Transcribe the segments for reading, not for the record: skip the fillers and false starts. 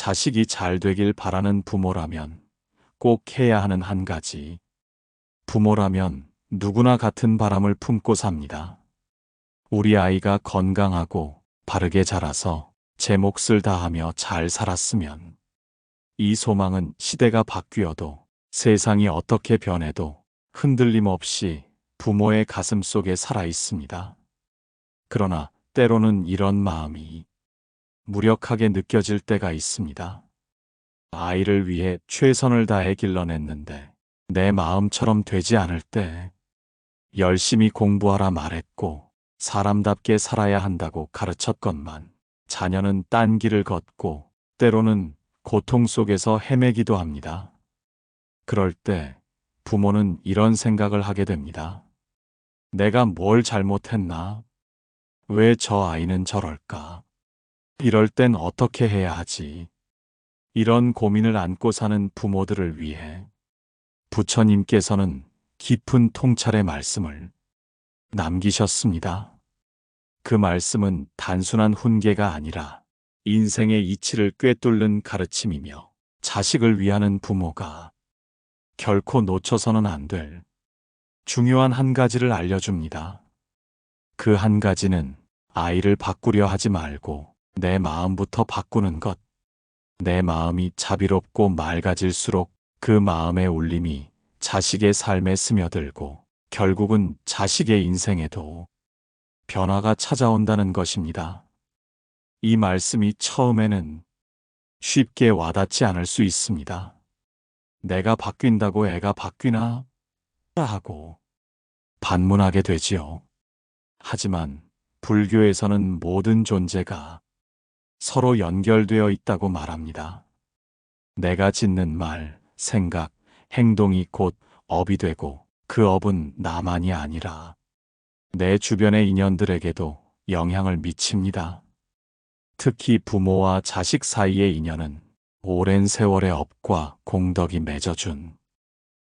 자식이 잘 되길 바라는 부모라면 꼭 해야 하는 한 가지. 부모라면 누구나 같은 바람을 품고 삽니다. 우리 아이가 건강하고 바르게 자라서 제 몫을 다하며 잘 살았으면. 이 소망은 시대가 바뀌어도 세상이 어떻게 변해도 흔들림 없이 부모의 가슴 속에 살아 있습니다. 그러나 때로는 이런 마음이 무력하게 느껴질 때가 있습니다. 아이를 위해 최선을 다해 길러냈는데 내 마음처럼 되지 않을 때, 열심히 공부하라 말했고 사람답게 살아야 한다고 가르쳤건만 자녀는 딴 길을 걷고 때로는 고통 속에서 헤매기도 합니다. 그럴 때 부모는 이런 생각을 하게 됩니다. 내가 뭘 잘못했나? 왜 저 아이는 저럴까? 이럴 땐 어떻게 해야 하지? 이런 고민을 안고 사는 부모들을 위해 부처님께서는 깊은 통찰의 말씀을 남기셨습니다. 그 말씀은 단순한 훈계가 아니라 인생의 이치를 꿰뚫는 가르침이며, 자식을 위하는 부모가 결코 놓쳐서는 안 될 중요한 한 가지를 알려줍니다. 그 한 가지는 아이를 바꾸려 하지 말고 내 마음부터 바꾸는 것. 내 마음이 자비롭고 맑아질수록 그 마음의 울림이 자식의 삶에 스며들고 결국은 자식의 인생에도 변화가 찾아온다는 것입니다. 이 말씀이 처음에는 쉽게 와닿지 않을 수 있습니다. 내가 바뀐다고 애가 바뀌나? 하고 반문하게 되지요. 하지만 불교에서는 모든 존재가 서로 연결되어 있다고 말합니다. 내가 짓는 말, 생각, 행동이 곧 업이 되고 그 업은 나만이 아니라 내 주변의 인연들에게도 영향을 미칩니다. 특히 부모와 자식 사이의 인연은 오랜 세월의 업과 공덕이 맺어준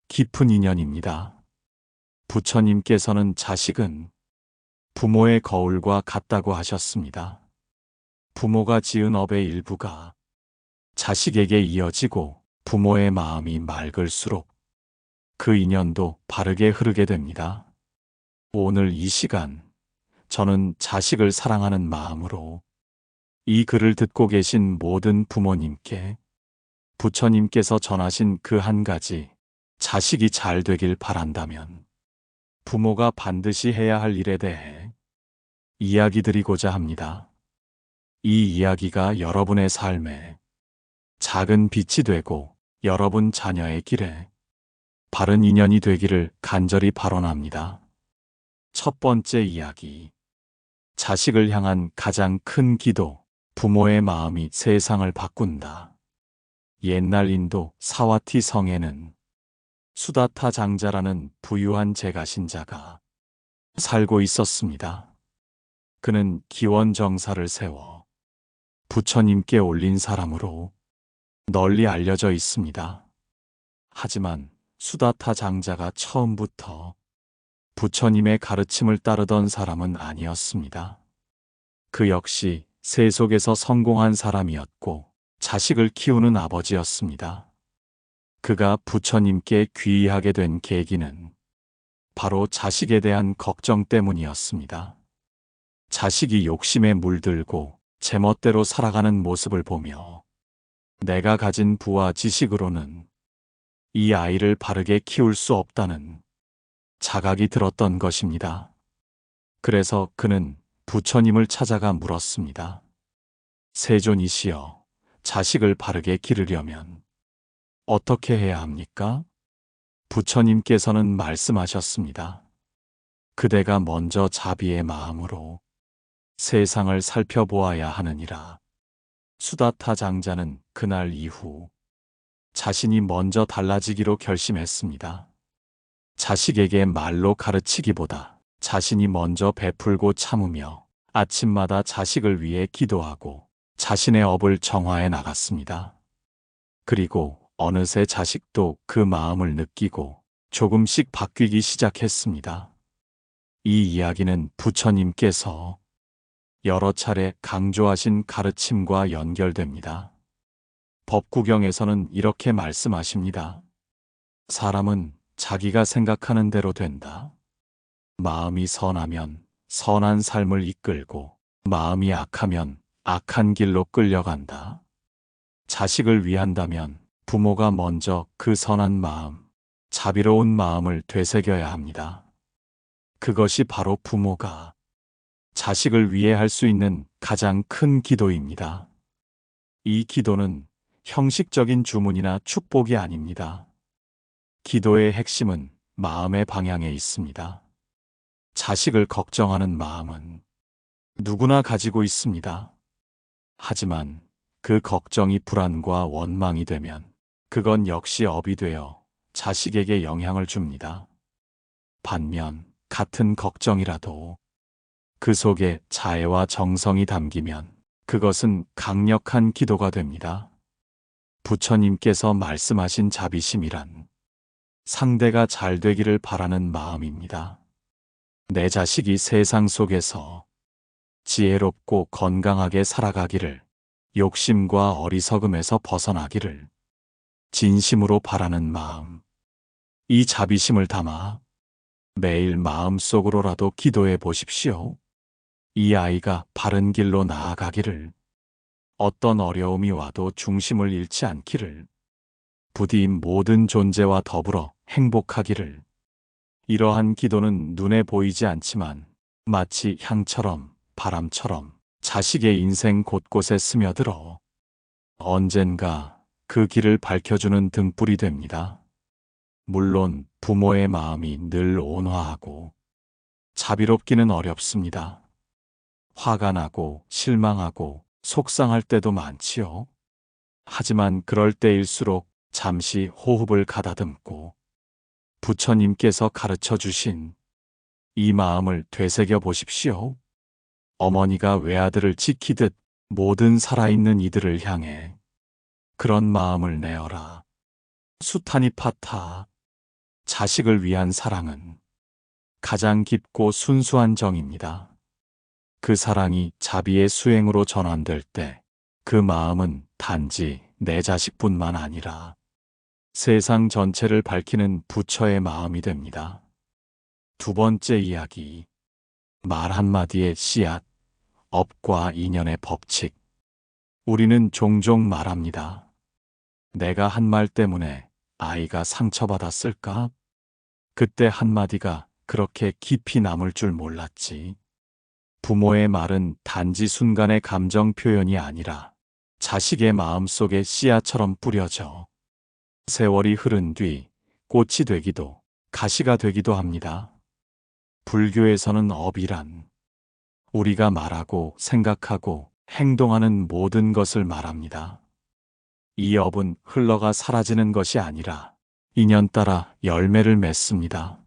깊은 인연입니다. 부처님께서는 자식은 부모의 거울과 같다고 하셨습니다. 부모가 지은 업의 일부가 자식에게 이어지고 부모의 마음이 맑을수록 그 인연도 바르게 흐르게 됩니다. 오늘 이 시간, 저는 자식을 사랑하는 마음으로 이 글을 듣고 계신 모든 부모님께 부처님께서 전하신 그 한 가지, 자식이 잘 되길 바란다면 부모가 반드시 해야 할 일에 대해 이야기 드리고자 합니다. 이 이야기가 여러분의 삶에 작은 빛이 되고 여러분 자녀의 길에 바른 인연이 되기를 간절히 발언합니다. 첫 번째 이야기. 자식을 향한 가장 큰 기도. 부모의 마음이 세상을 바꾼다. 옛날 인도 사와티 성에는 수다타 장자라는 부유한 제가신자가 살고 있었습니다. 그는 기원정사를 세워 부처님께 올린 사람으로 널리 알려져 있습니다. 하지만 수다타 장자가 처음부터 부처님의 가르침을 따르던 사람은 아니었습니다. 그 역시 세속에서 성공한 사람이었고 자식을 키우는 아버지였습니다. 그가 부처님께 귀의하게 된 계기는 바로 자식에 대한 걱정 때문이었습니다. 자식이 욕심에 물들고 제멋대로 살아가는 모습을 보며 내가 가진 부와 지식으로는 이 아이를 바르게 키울 수 없다는 자각이 들었던 것입니다. 그래서 그는 부처님을 찾아가 물었습니다. 세존이시여, 자식을 바르게 기르려면 어떻게 해야 합니까? 부처님께서는 말씀하셨습니다. 그대가 먼저 자비의 마음으로 세상을 살펴보아야 하느니라. 수다타 장자는 그날 이후 자신이 먼저 달라지기로 결심했습니다. 자식에게 말로 가르치기보다 자신이 먼저 베풀고 참으며 아침마다 자식을 위해 기도하고 자신의 업을 정화해 나갔습니다. 그리고 어느새 자식도 그 마음을 느끼고 조금씩 바뀌기 시작했습니다. 이 이야기는 부처님께서 여러 차례 강조하신 가르침과 연결됩니다. 법구경에서는 이렇게 말씀하십니다. 사람은 자기가 생각하는 대로 된다. 마음이 선하면 선한 삶을 이끌고 마음이 악하면 악한 길로 끌려간다. 자식을 위한다면 부모가 먼저 그 선한 마음, 자비로운 마음을 되새겨야 합니다. 그것이 바로 부모가 자식을 위해 할 수 있는 가장 큰 기도입니다. 이 기도는 형식적인 주문이나 축복이 아닙니다. 기도의 핵심은 마음의 방향에 있습니다. 자식을 걱정하는 마음은 누구나 가지고 있습니다. 하지만 그 걱정이 불안과 원망이 되면 그건 역시 업이 되어 자식에게 영향을 줍니다. 반면 같은 걱정이라도 그 속에 자애와 정성이 담기면 그것은 강력한 기도가 됩니다. 부처님께서 말씀하신 자비심이란 상대가 잘 되기를 바라는 마음입니다. 내 자식이 세상 속에서 지혜롭고 건강하게 살아가기를, 욕심과 어리석음에서 벗어나기를 진심으로 바라는 마음. 이 자비심을 담아 매일 마음속으로라도 기도해 보십시오. 이 아이가 바른 길로 나아가기를, 어떤 어려움이 와도 중심을 잃지 않기를, 부디 모든 존재와 더불어 행복하기를. 이러한 기도는 눈에 보이지 않지만 마치 향처럼, 바람처럼 자식의 인생 곳곳에 스며들어 언젠가 그 길을 밝혀주는 등불이 됩니다. 물론 부모의 마음이 늘 온화하고 자비롭기는 어렵습니다. 화가 나고 실망하고 속상할 때도 많지요. 하지만 그럴 때일수록 잠시 호흡을 가다듬고 부처님께서 가르쳐 주신 이 마음을 되새겨 보십시오. 어머니가 외아들을 지키듯 모든 살아있는 이들을 향해 그런 마음을 내어라. 수타니 파타. 자식을 위한 사랑은 가장 깊고 순수한 정입니다. 그 사랑이 자비의 수행으로 전환될 때 그 마음은 단지 내 자식뿐만 아니라 세상 전체를 밝히는 부처의 마음이 됩니다. 두 번째 이야기. 말 한마디의 씨앗, 업과 인연의 법칙. 우리는 종종 말합니다. 내가 한 말 때문에 아이가 상처받았을까? 그때 한마디가 그렇게 깊이 남을 줄 몰랐지. 부모의 말은 단지 순간의 감정 표현이 아니라 자식의 마음속에 씨앗처럼 뿌려져 세월이 흐른 뒤 꽃이 되기도 가시가 되기도 합니다. 불교에서는 업이란 우리가 말하고 생각하고 행동하는 모든 것을 말합니다. 이 업은 흘러가 사라지는 것이 아니라 인연 따라 열매를 맺습니다.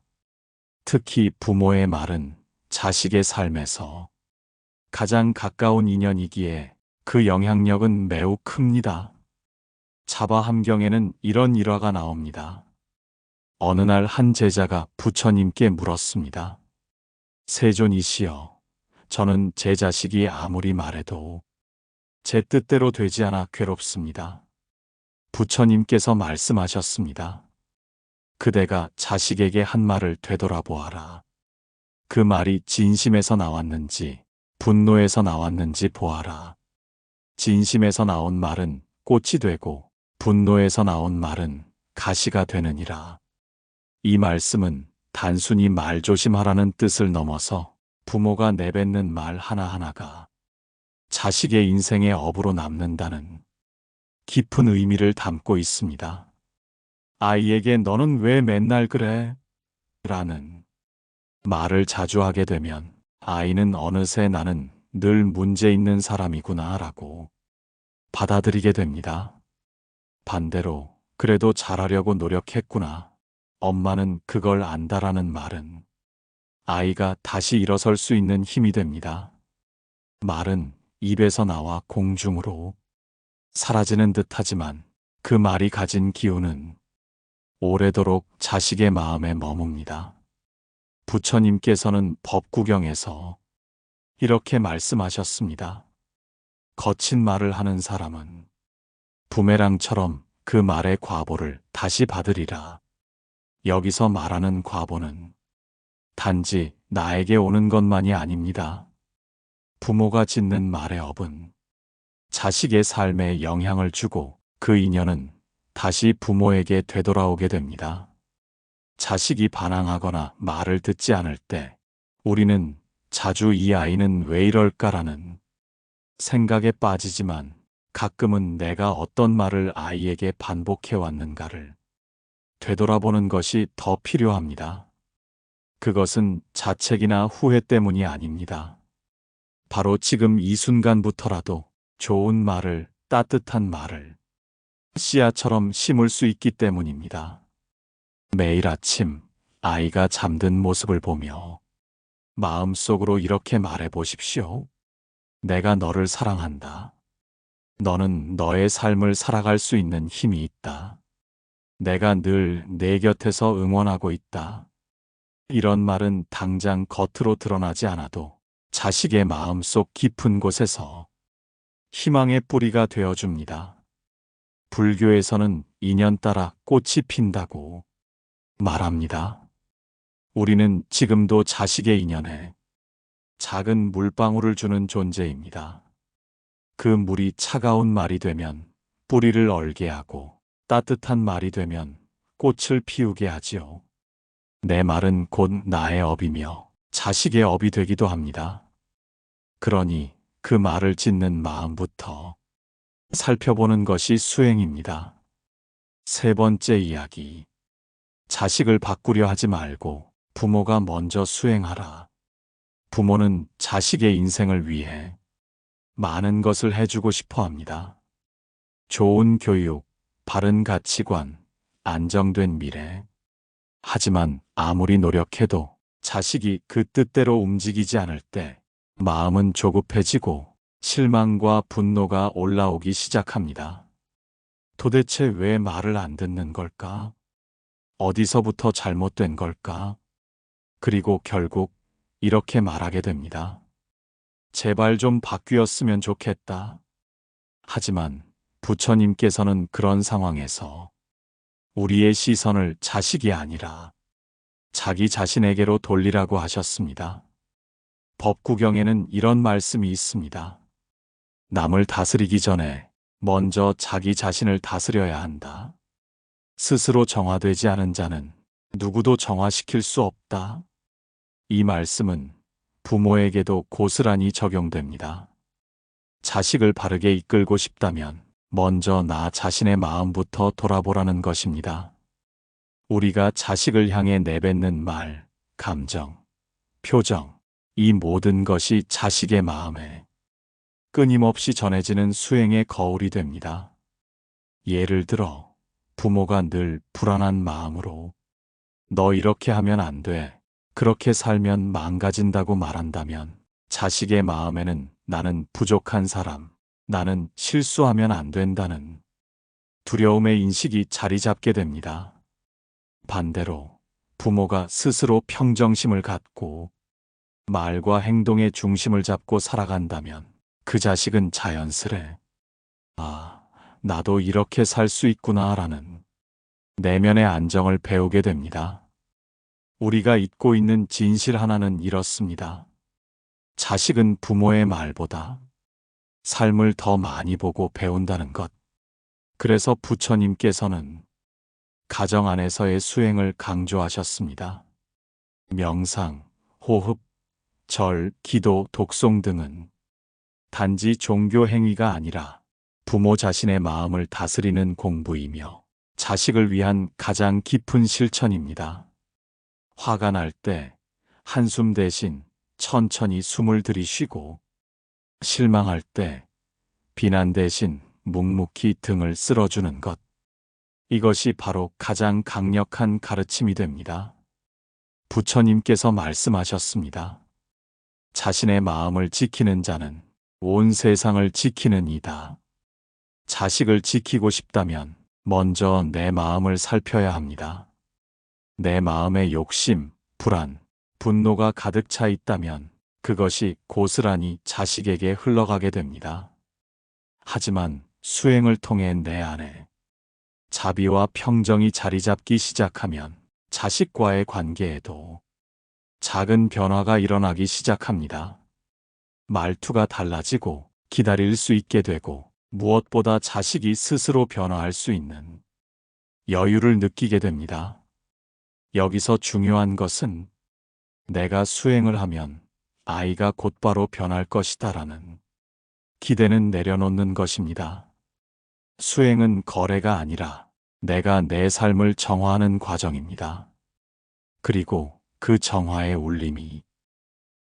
특히 부모의 말은 자식의 삶에서 가장 가까운 인연이기에 그 영향력은 매우 큽니다. 자바함경에는 이런 일화가 나옵니다. 어느 날 한 제자가 부처님께 물었습니다. 세존이시여, 저는 제 자식이 아무리 말해도 제 뜻대로 되지 않아 괴롭습니다. 부처님께서 말씀하셨습니다. 그대가 자식에게 한 말을 되돌아보아라. 그 말이 진심에서 나왔는지 분노에서 나왔는지 보아라. 진심에서 나온 말은 꽃이 되고 분노에서 나온 말은 가시가 되느니라. 이 말씀은 단순히 말조심하라는 뜻을 넘어서 부모가 내뱉는 말 하나하나가 자식의 인생의 업으로 남는다는 깊은 의미를 담고 있습니다. 아이에게 너는 왜 맨날 그래? 라는 말을 자주 하게 되면 아이는 어느새 나는 늘 문제 있는 사람이구나 라고 받아들이게 됩니다. 반대로 그래도 잘하려고 노력했구나. 엄마는 그걸 안다라는 말은 아이가 다시 일어설 수 있는 힘이 됩니다. 말은 입에서 나와 공중으로 사라지는 듯하지만 그 말이 가진 기운은 오래도록 자식의 마음에 머뭅니다. 부처님께서는 법구경에서 이렇게 말씀하셨습니다. 거친 말을 하는 사람은 부메랑처럼 그 말의 과보를 다시 받으리라. 여기서 말하는 과보는 단지 나에게 오는 것만이 아닙니다. 부모가 짓는 말의 업은 자식의 삶에 영향을 주고 그 인연은 다시 부모에게 되돌아오게 됩니다. 자식이 반항하거나 말을 듣지 않을 때 우리는 자주 이 아이는 왜 이럴까라는 생각에 빠지지만 가끔은 내가 어떤 말을 아이에게 반복해 왔는가를 되돌아보는 것이 더 필요합니다. 그것은 자책이나 후회 때문이 아닙니다. 바로 지금 이 순간부터라도 좋은 말을, 따뜻한 말을 씨앗처럼 심을 수 있기 때문입니다. 매일 아침 아이가 잠든 모습을 보며 마음속으로 이렇게 말해 보십시오. 내가 너를 사랑한다. 너는 너의 삶을 살아갈 수 있는 힘이 있다. 내가 늘 내 곁에서 응원하고 있다. 이런 말은 당장 겉으로 드러나지 않아도 자식의 마음속 깊은 곳에서 희망의 뿌리가 되어줍니다. 불교에서는 인연 따라 꽃이 핀다고 말합니다. 우리는 지금도 자식의 인연에 작은 물방울을 주는 존재입니다. 그 물이 차가운 말이 되면 뿌리를 얼게 하고 따뜻한 말이 되면 꽃을 피우게 하지요. 내 말은 곧 나의 업이며 자식의 업이 되기도 합니다. 그러니 그 말을 짓는 마음부터 살펴보는 것이 수행입니다. 세 번째 이야기. 자식을 바꾸려 하지 말고 부모가 먼저 수행하라. 부모는 자식의 인생을 위해 많은 것을 해주고 싶어 합니다. 좋은 교육, 바른 가치관, 안정된 미래. 하지만 아무리 노력해도 자식이 그 뜻대로 움직이지 않을 때 마음은 조급해지고 실망과 분노가 올라오기 시작합니다. 도대체 왜 말을 안 듣는 걸까? 어디서부터 잘못된 걸까? 그리고 결국 이렇게 말하게 됩니다. 제발 좀 바뀌었으면 좋겠다. 하지만 부처님께서는 그런 상황에서 우리의 시선을 자식이 아니라 자기 자신에게로 돌리라고 하셨습니다. 법구경에는 이런 말씀이 있습니다. 남을 다스리기 전에 먼저 자기 자신을 다스려야 한다. 스스로 정화되지 않은 자는 누구도 정화시킬 수 없다. 이 말씀은 부모에게도 고스란히 적용됩니다. 자식을 바르게 이끌고 싶다면 먼저 나 자신의 마음부터 돌아보라는 것입니다. 우리가 자식을 향해 내뱉는 말, 감정, 표정, 이 모든 것이 자식의 마음에 끊임없이 전해지는 수행의 거울이 됩니다. 예를 들어 부모가 늘 불안한 마음으로 너 이렇게 하면 안 돼, 그렇게 살면 망가진다고 말한다면 자식의 마음에는 나는 부족한 사람, 나는 실수하면 안 된다는 두려움의 인식이 자리 잡게 됩니다. 반대로 부모가 스스로 평정심을 갖고 말과 행동의 중심을 잡고 살아간다면 그 자식은 자연스레 아, 나도 이렇게 살 수 있구나라는 내면의 안정을 배우게 됩니다. 우리가 잊고 있는 진실 하나는 이렇습니다. 자식은 부모의 말보다 삶을 더 많이 보고 배운다는 것. 그래서 부처님께서는 가정 안에서의 수행을 강조하셨습니다. 명상, 호흡, 절, 기도, 독송 등은 단지 종교 행위가 아니라 부모 자신의 마음을 다스리는 공부이며 자식을 위한 가장 깊은 실천입니다. 화가 날 때 한숨 대신 천천히 숨을 들이쉬고 실망할 때 비난 대신 묵묵히 등을 쓸어주는 것. 이것이 바로 가장 강력한 가르침이 됩니다. 부처님께서 말씀하셨습니다. 자신의 마음을 지키는 자는 온 세상을 지키는 이다. 자식을 지키고 싶다면 먼저 내 마음을 살펴야 합니다. 내 마음에 욕심, 불안, 분노가 가득 차 있다면 그것이 고스란히 자식에게 흘러가게 됩니다. 하지만 수행을 통해 내 안에 자비와 평정이 자리 잡기 시작하면 자식과의 관계에도 작은 변화가 일어나기 시작합니다. 말투가 달라지고 기다릴 수 있게 되고 무엇보다 자식이 스스로 변화할 수 있는 여유를 느끼게 됩니다. 여기서 중요한 것은 내가 수행을 하면 아이가 곧바로 변할 것이다라는 기대는 내려놓는 것입니다. 수행은 거래가 아니라 내가 내 삶을 정화하는 과정입니다. 그리고 그 정화의 울림이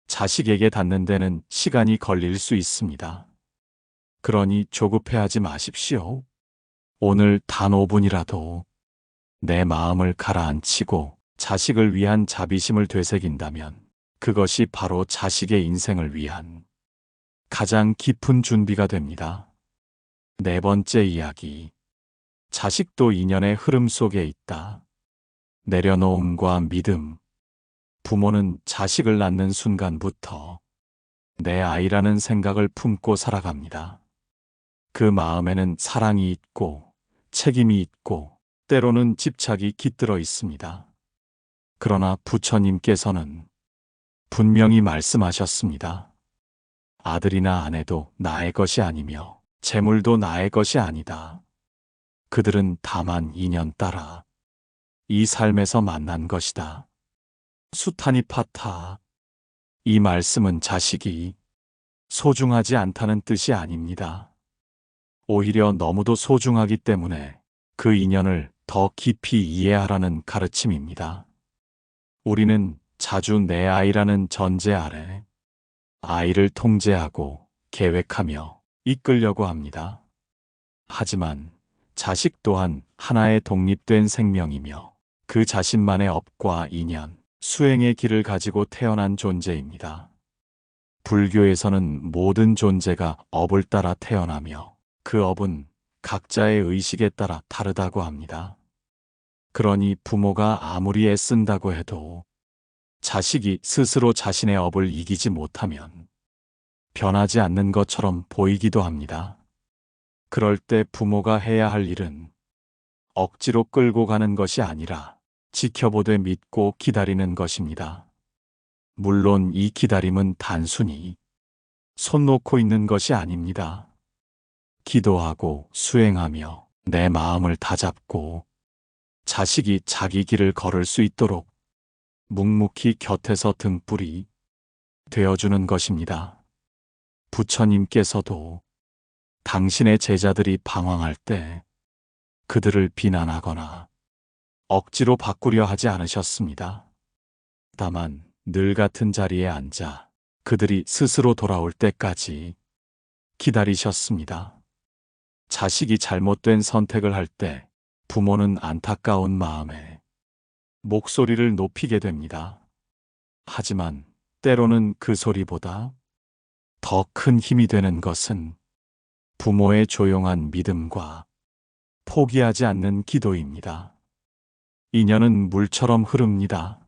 자식에게 닿는 데는 시간이 걸릴 수 있습니다. 그러니 조급해하지 마십시오. 오늘 단 5분이라도 내 마음을 가라앉히고 자식을 위한 자비심을 되새긴다면 그것이 바로 자식의 인생을 위한 가장 깊은 준비가 됩니다. 네 번째 이야기. 자식도 인연의 흐름 속에 있다. 내려놓음과 믿음. 부모는 자식을 낳는 순간부터 내 아이라는 생각을 품고 살아갑니다. 그 마음에는 사랑이 있고 책임이 있고 때로는 집착이 깃들어 있습니다. 그러나 부처님께서는 분명히 말씀하셨습니다. 아들이나 아내도 나의 것이 아니며 재물도 나의 것이 아니다. 그들은 다만 인연 따라 이 삶에서 만난 것이다. 수타니 파타. 이 말씀은 자식이 소중하지 않다는 뜻이 아닙니다. 오히려 너무도 소중하기 때문에 그 인연을 더 깊이 이해하라는 가르침입니다. 우리는 자주 내 아이라는 전제 아래 아이를 통제하고 계획하며 이끌려고 합니다. 하지만 자식 또한 하나의 독립된 생명이며 그 자신만의 업과 인연, 수행의 길을 가지고 태어난 존재입니다. 불교에서는 모든 존재가 업을 따라 태어나며 그 업은 각자의 의식에 따라 다르다고 합니다. 그러니 부모가 아무리 애쓴다고 해도 자식이 스스로 자신의 업을 이기지 못하면 변하지 않는 것처럼 보이기도 합니다. 그럴 때 부모가 해야 할 일은 억지로 끌고 가는 것이 아니라 지켜보되 믿고 기다리는 것입니다. 물론 이 기다림은 단순히 손 놓고 있는 것이 아닙니다. 기도하고 수행하며 내 마음을 다잡고 자식이 자기 길을 걸을 수 있도록 묵묵히 곁에서 등불이 되어주는 것입니다. 부처님께서도 당신의 제자들이 방황할 때 그들을 비난하거나 억지로 바꾸려 하지 않으셨습니다. 다만 늘 같은 자리에 앉아 그들이 스스로 돌아올 때까지 기다리셨습니다. 자식이 잘못된 선택을 할 때 부모는 안타까운 마음에 목소리를 높이게 됩니다. 하지만 때로는 그 소리보다 더 큰 힘이 되는 것은 부모의 조용한 믿음과 포기하지 않는 기도입니다. 인연은 물처럼 흐릅니다.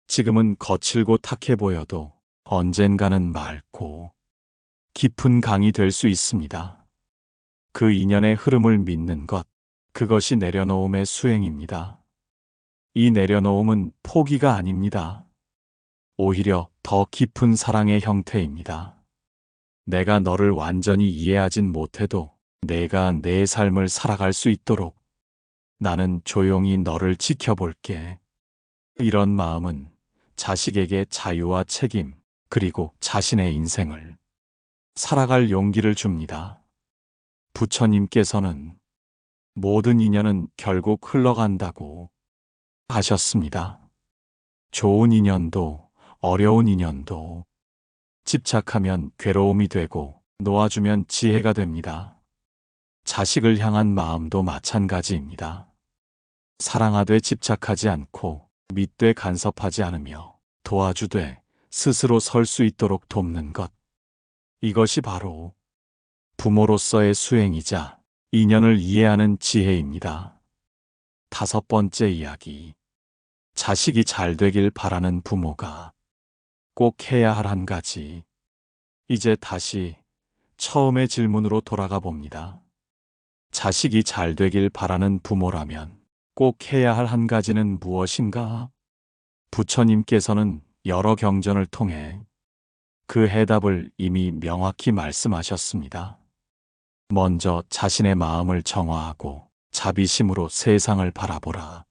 지금은 거칠고 탁해 보여도 언젠가는 맑고 깊은 강이 될 수 있습니다. 그 인연의 흐름을 믿는 것, 그것이 내려놓음의 수행입니다. 이 내려놓음은 포기가 아닙니다. 오히려 더 깊은 사랑의 형태입니다. 내가 너를 완전히 이해하진 못해도 내가 내 삶을 살아갈 수 있도록 나는 조용히 너를 지켜볼게. 이런 마음은 자식에게 자유와 책임, 그리고 자신의 인생을 살아갈 용기를 줍니다. 부처님께서는 모든 인연은 결국 흘러간다고 하셨습니다. 좋은 인연도 어려운 인연도 집착하면 괴로움이 되고 놓아주면 지혜가 됩니다. 자식을 향한 마음도 마찬가지입니다. 사랑하되 집착하지 않고 믿되 간섭하지 않으며 도와주되 스스로 설 수 있도록 돕는 것. 이것이 바로 부모로서의 수행이자 인연을 이해하는 지혜입니다. 다섯 번째 이야기. 자식이 잘 되길 바라는 부모가 꼭 해야 할 한 가지. 이제 다시 처음의 질문으로 돌아가 봅니다. 자식이 잘 되길 바라는 부모라면 꼭 해야 할 한 가지는 무엇인가? 부처님께서는 여러 경전을 통해 그 해답을 이미 명확히 말씀하셨습니다. 먼저 자신의 마음을 정화하고 자비심으로 세상을 바라보라.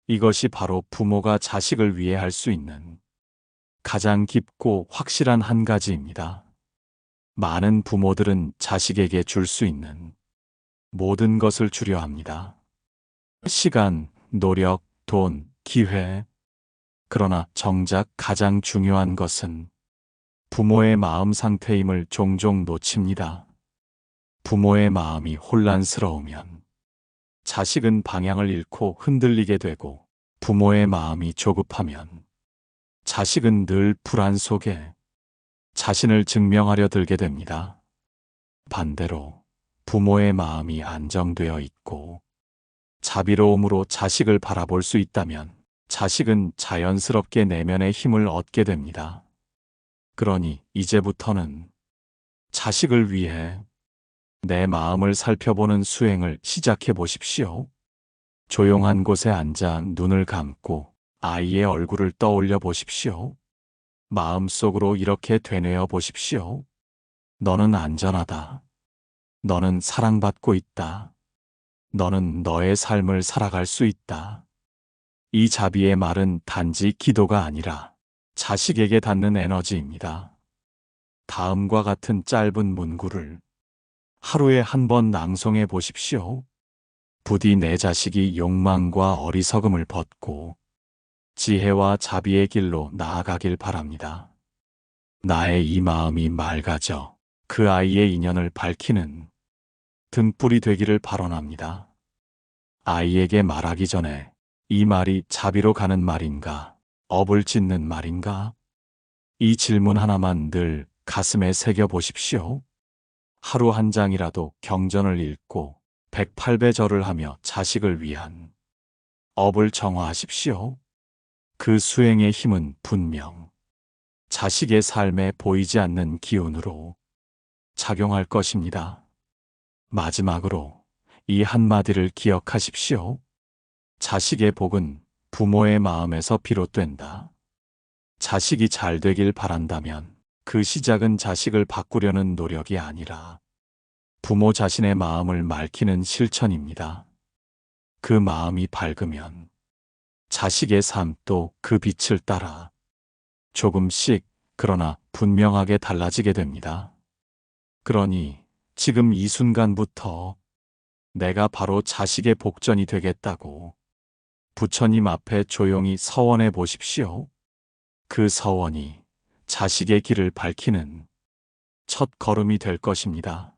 이것이 바로 부모가 자식을 위해 할 수 있는 가장 깊고 확실한 한 가지입니다. 많은 부모들은 자식에게 줄 수 있는 모든 것을 주려 합니다. 시간, 노력, 돈, 기회. 그러나 정작 가장 중요한 것은 부모의 마음 상태임을 종종 놓칩니다. 부모의 마음이 혼란스러우면 자식은 방향을 잃고 흔들리게 되고, 부모의 마음이 조급하면 자식은 늘 불안 속에 자신을 증명하려 들게 됩니다. 반대로 부모의 마음이 안정되어 있고 자비로움으로 자식을 바라볼 수 있다면 자식은 자연스럽게 내면의 힘을 얻게 됩니다. 그러니 이제부터는 자식을 위해 내 마음을 살펴보는 수행을 시작해 보십시오. 조용한 곳에 앉아 눈을 감고 아이의 얼굴을 떠올려 보십시오. 마음속으로 이렇게 되뇌어 보십시오. 너는 안전하다. 너는 사랑받고 있다. 너는 너의 삶을 살아갈 수 있다. 이 자비의 말은 단지 기도가 아니라 자식에게 닿는 에너지입니다. 다음과 같은 짧은 문구를 하루에 한 번 낭송해 보십시오. 부디 내 자식이 욕망과 어리석음을 벗고 지혜와 자비의 길로 나아가길 바랍니다. 나의 이 마음이 맑아져 그 아이의 인연을 밝히는 등불이 되기를 발언합니다. 아이에게 말하기 전에 이 말이 자비로 가는 말인가, 업을 짓는 말인가? 이 질문 하나만 늘 가슴에 새겨 보십시오. 하루 한 장이라도 경전을 읽고 108배 절을 하며 자식을 위한 업을 정화하십시오. 그 수행의 힘은 분명 자식의 삶에 보이지 않는 기운으로 작용할 것입니다. 마지막으로 이 한마디를 기억하십시오. 자식의 복은 부모의 마음에서 비롯된다. 자식이 잘 되길 바란다면 그 시작은 자식을 바꾸려는 노력이 아니라 부모 자신의 마음을 맑히는 실천입니다. 그 마음이 밝으면 자식의 삶도 그 빛을 따라 조금씩, 그러나 분명하게 달라지게 됩니다. 그러니 지금 이 순간부터 내가 바로 자식의 복전이 되겠다고 부처님 앞에 조용히 서원해 보십시오. 그 서원이 자식의 길을 밝히는 첫 걸음이 될 것입니다.